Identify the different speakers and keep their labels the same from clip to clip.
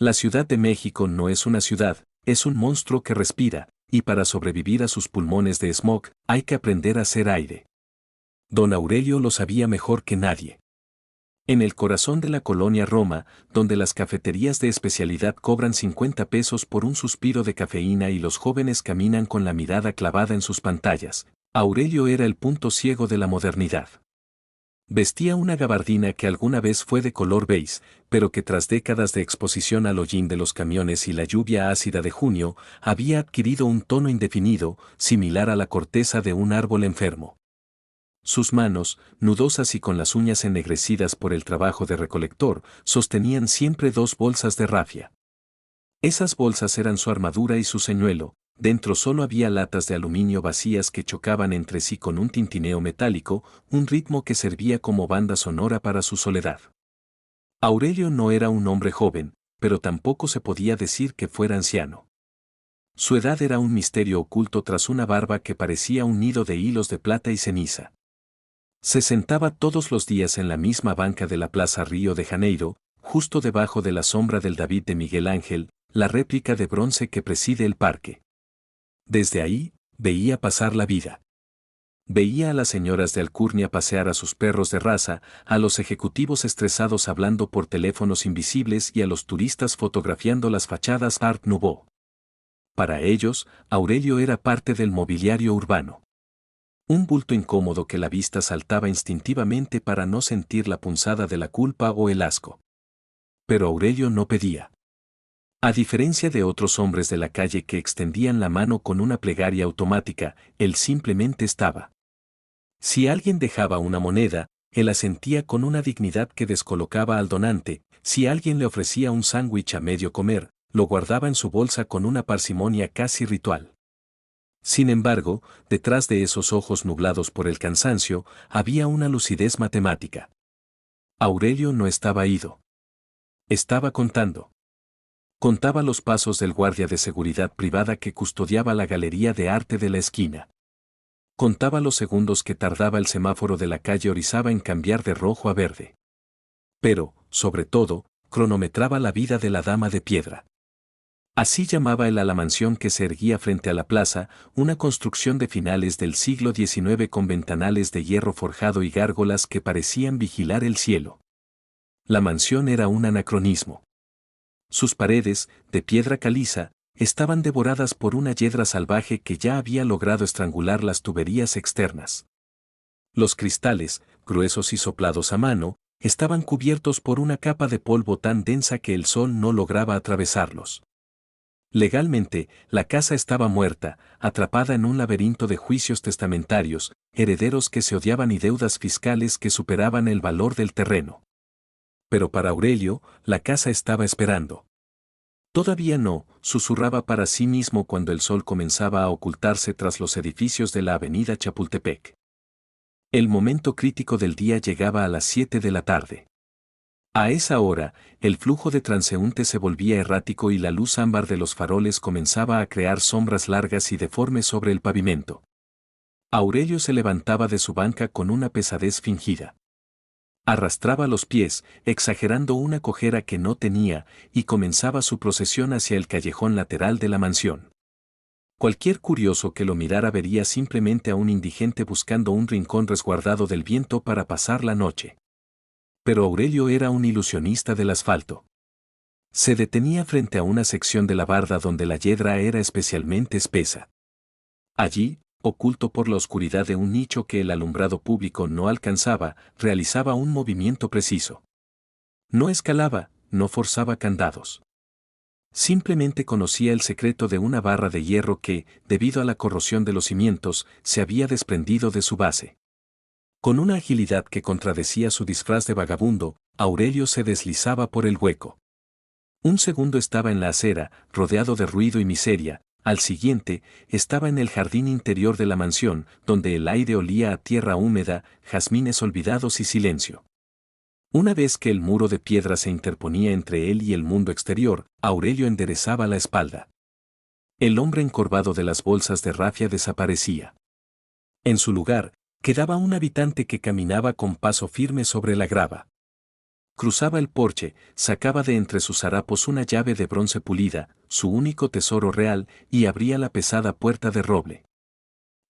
Speaker 1: La Ciudad de México no es una ciudad, es un monstruo que respira, y para sobrevivir a sus pulmones de smog, hay que aprender a hacer aire. Don Aurelio lo sabía mejor que nadie. En el corazón de la colonia Roma, donde las cafeterías de especialidad cobran 50 pesos por un suspiro de cafeína y los jóvenes caminan con la mirada clavada en sus pantallas, Aurelio era el punto ciego de la modernidad. Vestía una gabardina que alguna vez fue de color beige, pero que tras décadas de exposición al hollín de los camiones y la lluvia ácida de junio, había adquirido un tono indefinido, similar a la corteza de un árbol enfermo. Sus manos, nudosas y con las uñas ennegrecidas por el trabajo de recolector, sostenían siempre 2 bolsas de rafia. Esas bolsas eran su armadura y su señuelo, dentro solo había latas de aluminio vacías que chocaban entre sí con un tintineo metálico, un ritmo que servía como banda sonora para su soledad. Aurelio no era un hombre joven, pero tampoco se podía decir que fuera anciano. Su edad era un misterio oculto tras una barba que parecía un nido de hilos de plata y ceniza. Se sentaba todos los días en la misma banca de la Plaza Río de Janeiro, justo debajo de la sombra del David de Miguel Ángel, la réplica de bronce que preside el parque. Desde ahí, veía pasar la vida. Veía a las señoras de alcurnia pasear a sus perros de raza, a los ejecutivos estresados hablando por teléfonos invisibles y a los turistas fotografiando las fachadas Art Nouveau. Para ellos, Aurelio era parte del mobiliario urbano. Un bulto incómodo que la vista saltaba instintivamente para no sentir la punzada de la culpa o el asco. Pero Aurelio no pedía. A diferencia de otros hombres de la calle que extendían la mano con una plegaria automática, él simplemente estaba. Si alguien dejaba una moneda, él asentía con una dignidad que descolocaba al donante, si alguien le ofrecía un sándwich a medio comer, lo guardaba en su bolsa con una parsimonia casi ritual. Sin embargo, detrás de esos ojos nublados por el cansancio, había una lucidez matemática. Aurelio no estaba ido. Estaba contando. Contaba los pasos del guardia de seguridad privada que custodiaba la galería de arte de la esquina. Contaba los segundos que tardaba el semáforo de la calle Orizaba en cambiar de rojo a verde. Pero, sobre todo, cronometraba la vida de la dama de piedra. Así llamaba él a la mansión que se erguía frente a la plaza, una construcción de finales del siglo XIX con ventanales de hierro forjado y gárgolas que parecían vigilar el cielo. La mansión era un anacronismo. Sus paredes, de piedra caliza, estaban devoradas por una hiedra salvaje que ya había logrado estrangular las tuberías externas. Los cristales, gruesos y soplados a mano, estaban cubiertos por una capa de polvo tan densa que el sol no lograba atravesarlos. Legalmente, la casa estaba muerta, atrapada en un laberinto de juicios testamentarios, herederos que se odiaban y deudas fiscales que superaban el valor del terreno. Pero para Aurelio, la casa estaba esperando. Todavía no, susurraba para sí mismo cuando el sol comenzaba a ocultarse tras los edificios de la avenida Chapultepec. El momento crítico del día llegaba a las 7 de la tarde. A esa hora, el flujo de transeúntes se volvía errático y la luz ámbar de los faroles comenzaba a crear sombras largas y deformes sobre el pavimento. Aurelio se levantaba de su banca con una pesadez fingida. Arrastraba los pies, exagerando una cojera que no tenía, y comenzaba su procesión hacia el callejón lateral de la mansión. Cualquier curioso que lo mirara vería simplemente a un indigente buscando un rincón resguardado del viento para pasar la noche. Pero Aurelio era un ilusionista del asfalto. Se detenía frente a una sección de la barda donde la hiedra era especialmente espesa. Allí, oculto por la oscuridad de un nicho que el alumbrado público no alcanzaba, realizaba un movimiento preciso. No escalaba, no forzaba candados. Simplemente conocía el secreto de una barra de hierro que, debido a la corrosión de los cimientos, se había desprendido de su base. Con una agilidad que contradecía su disfraz de vagabundo, Aurelio se deslizaba por el hueco. Un segundo estaba en la acera, rodeado de ruido y miseria, al siguiente, estaba en el jardín interior de la mansión, donde el aire olía a tierra húmeda, jazmines olvidados y silencio. Una vez que el muro de piedra se interponía entre él y el mundo exterior, Aurelio enderezaba la espalda. El hombre encorvado de las bolsas de rafia desaparecía. En su lugar, quedaba un habitante que caminaba con paso firme sobre la grava. Cruzaba el porche, sacaba de entre sus harapos una llave de bronce pulida, su único tesoro real, y abría la pesada puerta de roble.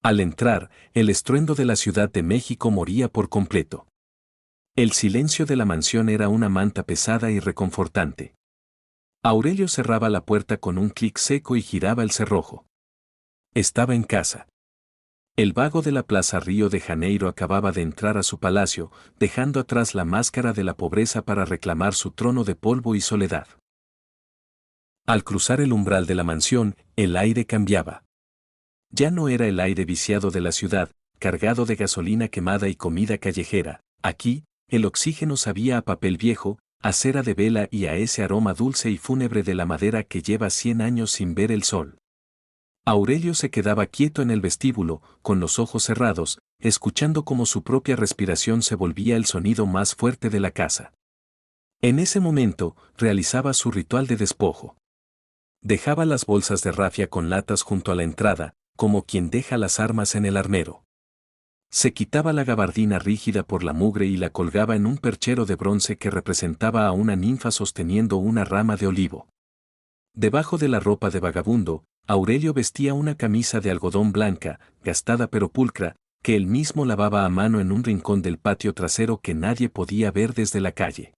Speaker 1: Al entrar, el estruendo de la Ciudad de México moría por completo. El silencio de la mansión era una manta pesada y reconfortante. Aurelio cerraba la puerta con un clic seco y giraba el cerrojo. Estaba en casa. El vago de la Plaza Río de Janeiro acababa de entrar a su palacio, dejando atrás la máscara de la pobreza para reclamar su trono de polvo y soledad. Al cruzar el umbral de la mansión, el aire cambiaba. Ya no era el aire viciado de la ciudad, cargado de gasolina quemada y comida callejera. Aquí, el oxígeno sabía a papel viejo, a cera de vela y a ese aroma dulce y fúnebre de la madera que lleva 100 años sin ver el sol. Aurelio se quedaba quieto en el vestíbulo, con los ojos cerrados, escuchando cómo su propia respiración se volvía el sonido más fuerte de la casa. En ese momento, realizaba su ritual de despojo. Dejaba las bolsas de rafia con latas junto a la entrada, como quien deja las armas en el armero. Se quitaba la gabardina rígida por la mugre y la colgaba en un perchero de bronce que representaba a una ninfa sosteniendo una rama de olivo. Debajo de la ropa de vagabundo, Aurelio vestía una camisa de algodón blanca, gastada pero pulcra, que él mismo lavaba a mano en un rincón del patio trasero que nadie podía ver desde la calle.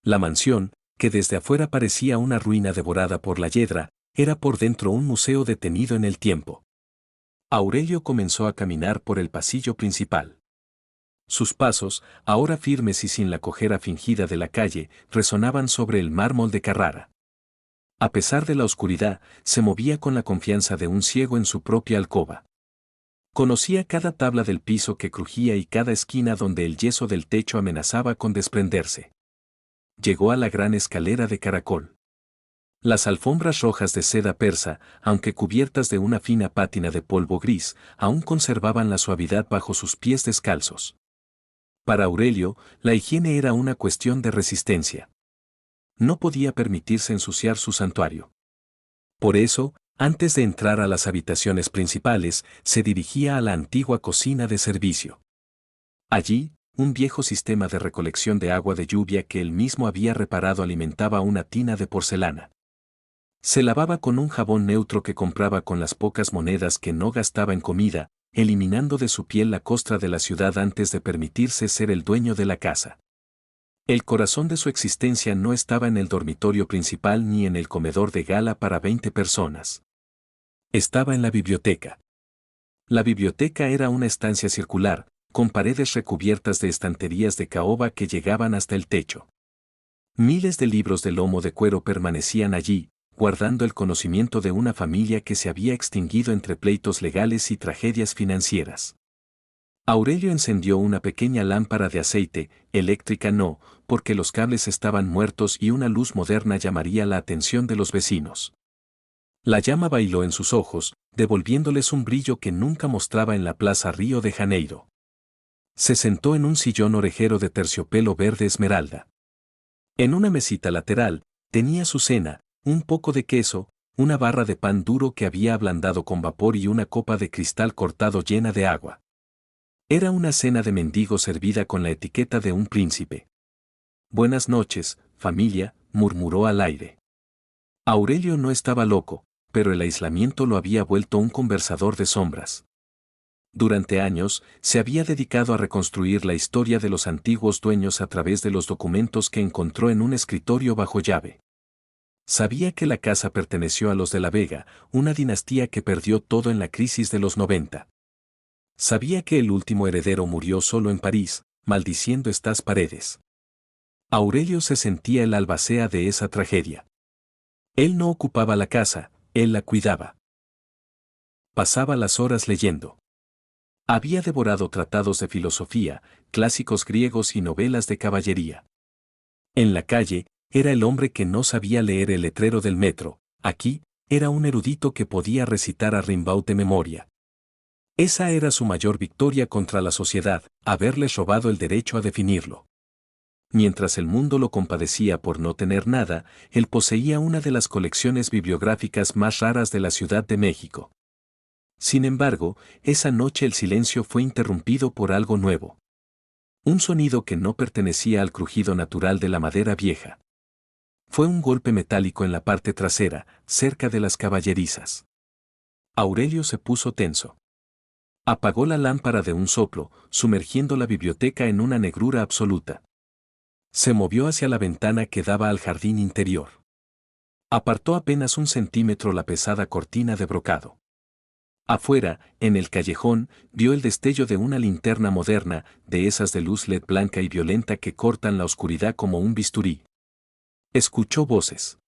Speaker 1: La mansión, que desde afuera parecía una ruina devorada por la hiedra, era por dentro un museo detenido en el tiempo. Aurelio comenzó a caminar por el pasillo principal. Sus pasos, ahora firmes y sin la cojera fingida de la calle, resonaban sobre el mármol de Carrara. A pesar de la oscuridad, se movía con la confianza de un ciego en su propia alcoba. Conocía cada tabla del piso que crujía y cada esquina donde el yeso del techo amenazaba con desprenderse. Llegó a la gran escalera de caracol. Las alfombras rojas de seda persa, aunque cubiertas de una fina pátina de polvo gris, aún conservaban la suavidad bajo sus pies descalzos. Para Aurelio, la higiene era una cuestión de resistencia. No podía permitirse ensuciar su santuario. Por eso, antes de entrar a las habitaciones principales, se dirigía a la antigua cocina de servicio. Allí, un viejo sistema de recolección de agua de lluvia que él mismo había reparado alimentaba una tina de porcelana. Se lavaba con un jabón neutro que compraba con las pocas monedas que no gastaba en comida, eliminando de su piel la costra de la ciudad antes de permitirse ser el dueño de la casa. El corazón de su existencia no estaba en el dormitorio principal ni en el comedor de gala para 20 personas. Estaba en la biblioteca. La biblioteca era una estancia circular, con paredes recubiertas de estanterías de caoba que llegaban hasta el techo. Miles de libros de lomo de cuero permanecían allí, guardando el conocimiento de una familia que se había extinguido entre pleitos legales y tragedias financieras. Aurelio encendió una pequeña lámpara de aceite, eléctrica no, porque los cables estaban muertos y una luz moderna llamaría la atención de los vecinos. La llama bailó en sus ojos, devolviéndoles un brillo que nunca mostraba en la Plaza Río de Janeiro. Se sentó en un sillón orejero de terciopelo verde esmeralda. En una mesita lateral, tenía su cena, un poco de queso, una barra de pan duro que había ablandado con vapor y una copa de cristal cortado llena de agua. Era una cena de mendigo servida con la etiqueta de un príncipe. «Buenas noches, familia», murmuró al aire. Aurelio no estaba loco, pero el aislamiento lo había vuelto un conversador de sombras. Durante años, se había dedicado a reconstruir la historia de los antiguos dueños a través de los documentos que encontró en un escritorio bajo llave. Sabía que la casa perteneció a los de la Vega, una dinastía que perdió todo en la crisis de los 90. Sabía que el último heredero murió solo en París, maldiciendo estas paredes. Aurelio se sentía el albacea de esa tragedia. Él no ocupaba la casa, él la cuidaba. Pasaba las horas leyendo. Había devorado tratados de filosofía, clásicos griegos y novelas de caballería. En la calle, era el hombre que no sabía leer el letrero del metro, aquí, era un erudito que podía recitar a Rimbaud de memoria. Esa era su mayor victoria contra la sociedad, haberles robado el derecho a definirlo. Mientras el mundo lo compadecía por no tener nada, él poseía una de las colecciones bibliográficas más raras de la Ciudad de México. Sin embargo, esa noche el silencio fue interrumpido por algo nuevo. Un sonido que no pertenecía al crujido natural de la madera vieja. Fue un golpe metálico en la parte trasera, cerca de las caballerizas. Aurelio se puso tenso. Apagó la lámpara de un soplo, sumergiendo la biblioteca en una negrura absoluta. Se movió hacia la ventana que daba al jardín interior. Apartó apenas 1 centímetro la pesada cortina de brocado. Afuera, en el callejón, vio el destello de una linterna moderna, de esas de luz LED blanca y violenta que cortan la oscuridad como un bisturí. Escuchó voces.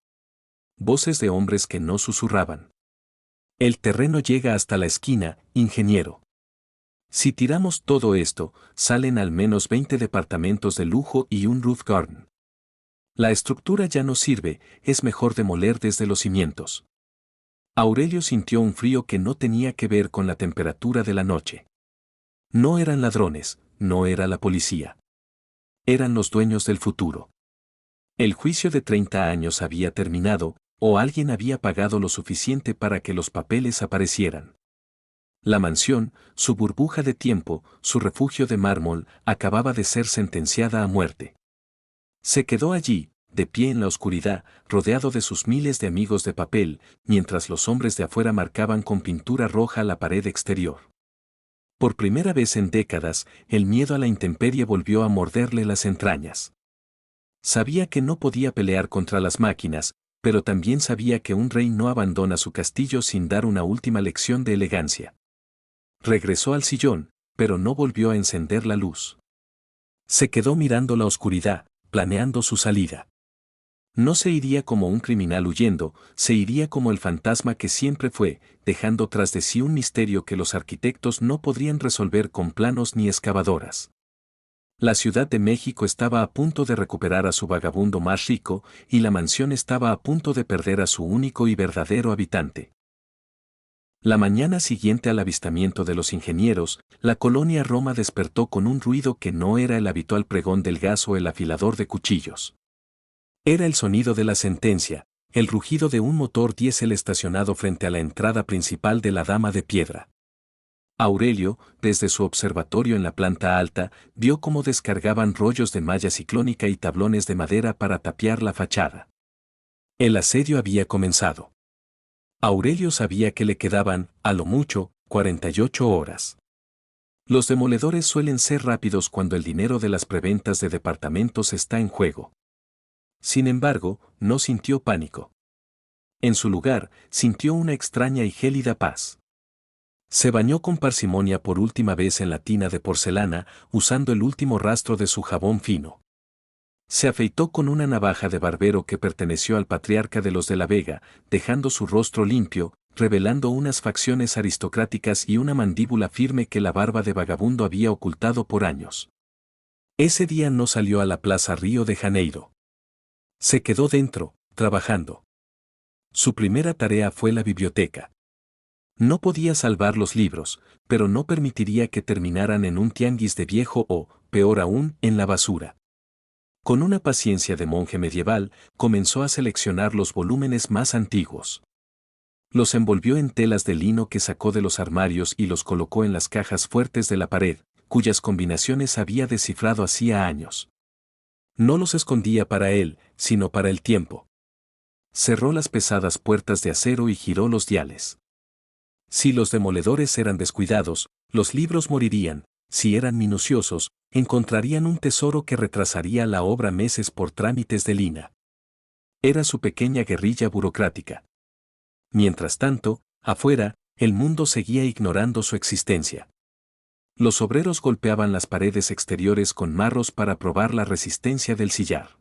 Speaker 1: Voces de hombres que no susurraban. El terreno llega hasta la esquina, ingeniero. Si tiramos todo esto, salen al menos 20 departamentos de lujo y un roof garden. La estructura ya no sirve, es mejor demoler desde los cimientos. Aurelio sintió un frío que no tenía que ver con la temperatura de la noche. No eran ladrones, no era la policía. Eran los dueños del futuro. El juicio de 30 años había terminado, o alguien había pagado lo suficiente para que los papeles aparecieran. La mansión, su burbuja de tiempo, su refugio de mármol, acababa de ser sentenciada a muerte. Se quedó allí, de pie en la oscuridad, rodeado de sus miles de amigos de papel, mientras los hombres de afuera marcaban con pintura roja la pared exterior. Por primera vez en décadas, el miedo a la intemperie volvió a morderle las entrañas. Sabía que no podía pelear contra las máquinas, pero también sabía que un rey no abandona su castillo sin dar una última lección de elegancia. Regresó al sillón, pero no volvió a encender la luz. Se quedó mirando la oscuridad, planeando su salida. No se iría como un criminal huyendo, se iría como el fantasma que siempre fue, dejando tras de sí un misterio que los arquitectos no podrían resolver con planos ni excavadoras. La Ciudad de México estaba a punto de recuperar a su vagabundo más rico, y la mansión estaba a punto de perder a su único y verdadero habitante. La mañana siguiente al avistamiento de los ingenieros, la colonia Roma despertó con un ruido que no era el habitual pregón del gas o el afilador de cuchillos. Era el sonido de la sentencia, el rugido de un motor diésel estacionado frente a la entrada principal de la Dama de Piedra. Aurelio, desde su observatorio en la planta alta, vio cómo descargaban rollos de malla ciclónica y tablones de madera para tapiar la fachada. El asedio había comenzado. Aurelio sabía que le quedaban, a lo mucho, 48 horas. Los demoledores suelen ser rápidos cuando el dinero de las preventas de departamentos está en juego. Sin embargo, no sintió pánico. En su lugar, sintió una extraña y gélida paz. Se bañó con parsimonia por última vez en la tina de porcelana, usando el último rastro de su jabón fino. Se afeitó con una navaja de barbero que perteneció al patriarca de los de la Vega, dejando su rostro limpio, revelando unas facciones aristocráticas y una mandíbula firme que la barba de vagabundo había ocultado por años. Ese día no salió a la Plaza Río de Janeiro. Se quedó dentro, trabajando. Su primera tarea fue la biblioteca. No podía salvar los libros, pero no permitiría que terminaran en un tianguis de viejo o, peor aún, en la basura. Con una paciencia de monje medieval, comenzó a seleccionar los volúmenes más antiguos. Los envolvió en telas de lino que sacó de los armarios y los colocó en las cajas fuertes de la pared, cuyas combinaciones había descifrado hacía años. No los escondía para él, sino para el tiempo. Cerró las pesadas puertas de acero y giró los diales. Si los demoledores eran descuidados, los libros morirían; si eran minuciosos, encontrarían un tesoro que retrasaría la obra meses por trámites de lina. Era su pequeña guerrilla burocrática. Mientras tanto, afuera, el mundo seguía ignorando su existencia. Los obreros golpeaban las paredes exteriores con marros para probar la resistencia del sillar.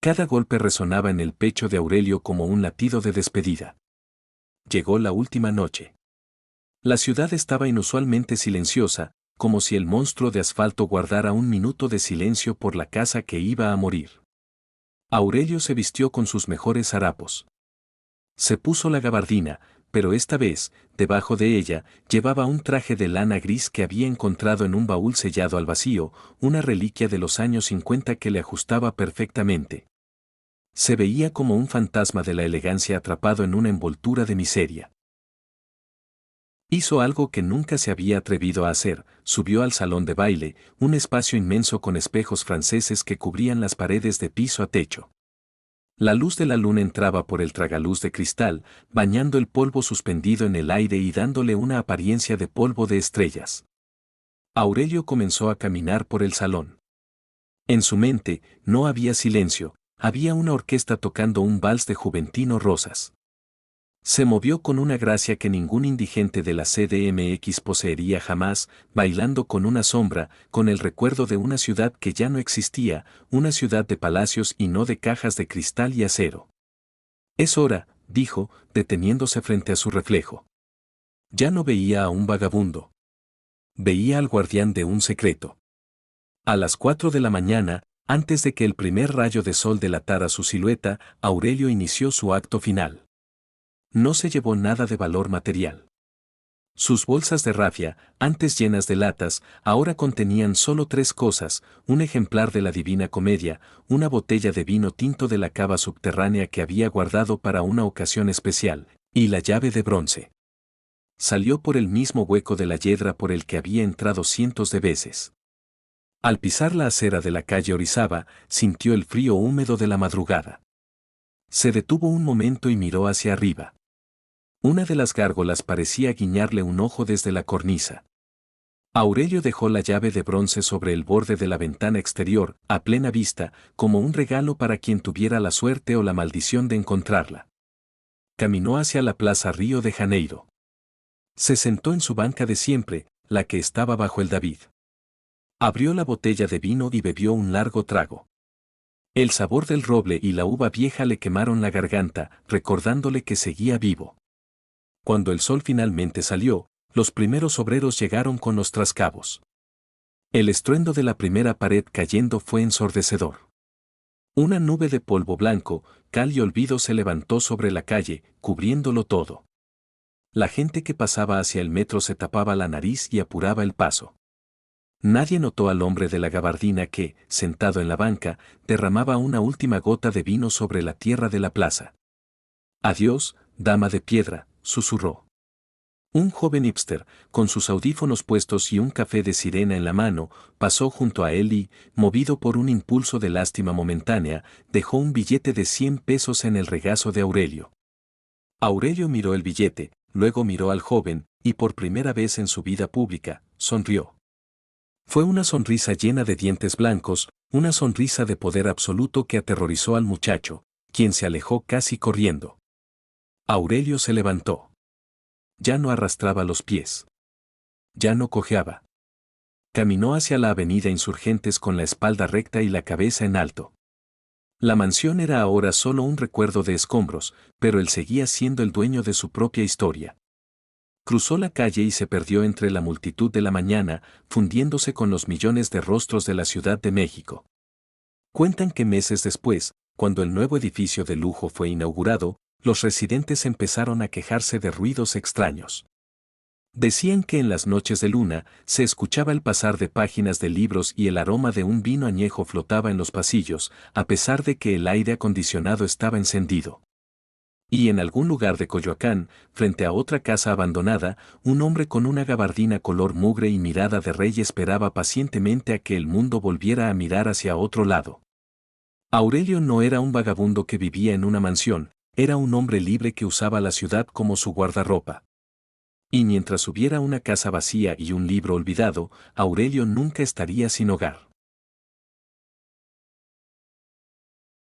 Speaker 1: Cada golpe resonaba en el pecho de Aurelio como un latido de despedida. Llegó la última noche. La ciudad estaba inusualmente silenciosa, como si el monstruo de asfalto guardara un minuto de silencio por la casa que iba a morir. Aurelio se vistió con sus mejores harapos. Se puso la gabardina, pero esta vez, debajo de ella, llevaba un traje de lana gris que había encontrado en un baúl sellado al vacío, una reliquia de los años 50 que le ajustaba perfectamente. Se veía como un fantasma de la elegancia atrapado en una envoltura de miseria. Hizo algo que nunca se había atrevido a hacer, subió al salón de baile, un espacio inmenso con espejos franceses que cubrían las paredes de piso a techo. La luz de la luna entraba por el tragaluz de cristal, bañando el polvo suspendido en el aire y dándole una apariencia de polvo de estrellas. Aurelio comenzó a caminar por el salón. En su mente no había silencio, había una orquesta tocando un vals de Juventino Rosas. Se movió con una gracia que ningún indigente de la CDMX poseería jamás, bailando con una sombra, con el recuerdo de una ciudad que ya no existía, una ciudad de palacios y no de cajas de cristal y acero. Es hora, dijo, deteniéndose frente a su reflejo. Ya no veía a un vagabundo. Veía al guardián de un secreto. A las 4 de la mañana, antes de que el primer rayo de sol delatara su silueta, Aurelio inició su acto final. No se llevó nada de valor material. Sus bolsas de rafia, antes llenas de latas, ahora contenían solo 3 cosas: un ejemplar de la Divina Comedia, una botella de vino tinto de la cava subterránea que había guardado para una ocasión especial, y la llave de bronce. Salió por el mismo hueco de la yedra por el que había entrado cientos de veces. Al pisar la acera de la calle Orizaba, sintió el frío húmedo de la madrugada. Se detuvo un momento y miró hacia arriba. Una de las gárgolas parecía guiñarle un ojo desde la cornisa. Aurelio dejó la llave de bronce sobre el borde de la ventana exterior, a plena vista, como un regalo para quien tuviera la suerte o la maldición de encontrarla. Caminó hacia la Plaza Río de Janeiro. Se sentó en su banca de siempre, la que estaba bajo el David. Abrió la botella de vino y bebió un largo trago. El sabor del roble y la uva vieja le quemaron la garganta, recordándole que seguía vivo. Cuando el sol finalmente salió, los primeros obreros llegaron con los trascabos. El estruendo de la primera pared cayendo fue ensordecedor. Una nube de polvo blanco, cal y olvido se levantó sobre la calle, cubriéndolo todo. La gente que pasaba hacia el metro se tapaba la nariz y apuraba el paso. Nadie notó al hombre de la gabardina que, sentado en la banca, derramaba una última gota de vino sobre la tierra de la plaza. «Adiós, dama de piedra», susurró. Un joven hipster, con sus audífonos puestos y un café de sirena en la mano, pasó junto a él y, movido por un impulso de lástima momentánea, dejó un billete de 100 pesos en el regazo de Aurelio. Aurelio miró el billete, luego miró al joven, y por primera vez en su vida pública, sonrió. Fue una sonrisa llena de dientes blancos, una sonrisa de poder absoluto que aterrorizó al muchacho, quien se alejó casi corriendo. Aurelio se levantó. Ya no arrastraba los pies. Ya no cojeaba. Caminó hacia la avenida Insurgentes con la espalda recta y la cabeza en alto. La mansión era ahora solo un recuerdo de escombros, pero él seguía siendo el dueño de su propia historia. Cruzó la calle y se perdió entre la multitud de la mañana, fundiéndose con los millones de rostros de la Ciudad de México. Cuentan que meses después, cuando el nuevo edificio de lujo fue inaugurado, los residentes empezaron a quejarse de ruidos extraños. Decían que en las noches de luna se escuchaba el pasar de páginas de libros y el aroma de un vino añejo flotaba en los pasillos, a pesar de que el aire acondicionado estaba encendido. Y en algún lugar de Coyoacán, frente a otra casa abandonada, un hombre con una gabardina color mugre y mirada de rey esperaba pacientemente a que el mundo volviera a mirar hacia otro lado. Aurelio no era un vagabundo que vivía en una mansión, era un hombre libre que usaba la ciudad como su guardarropa. Y mientras hubiera una casa vacía y un libro olvidado, Aurelio nunca estaría sin hogar.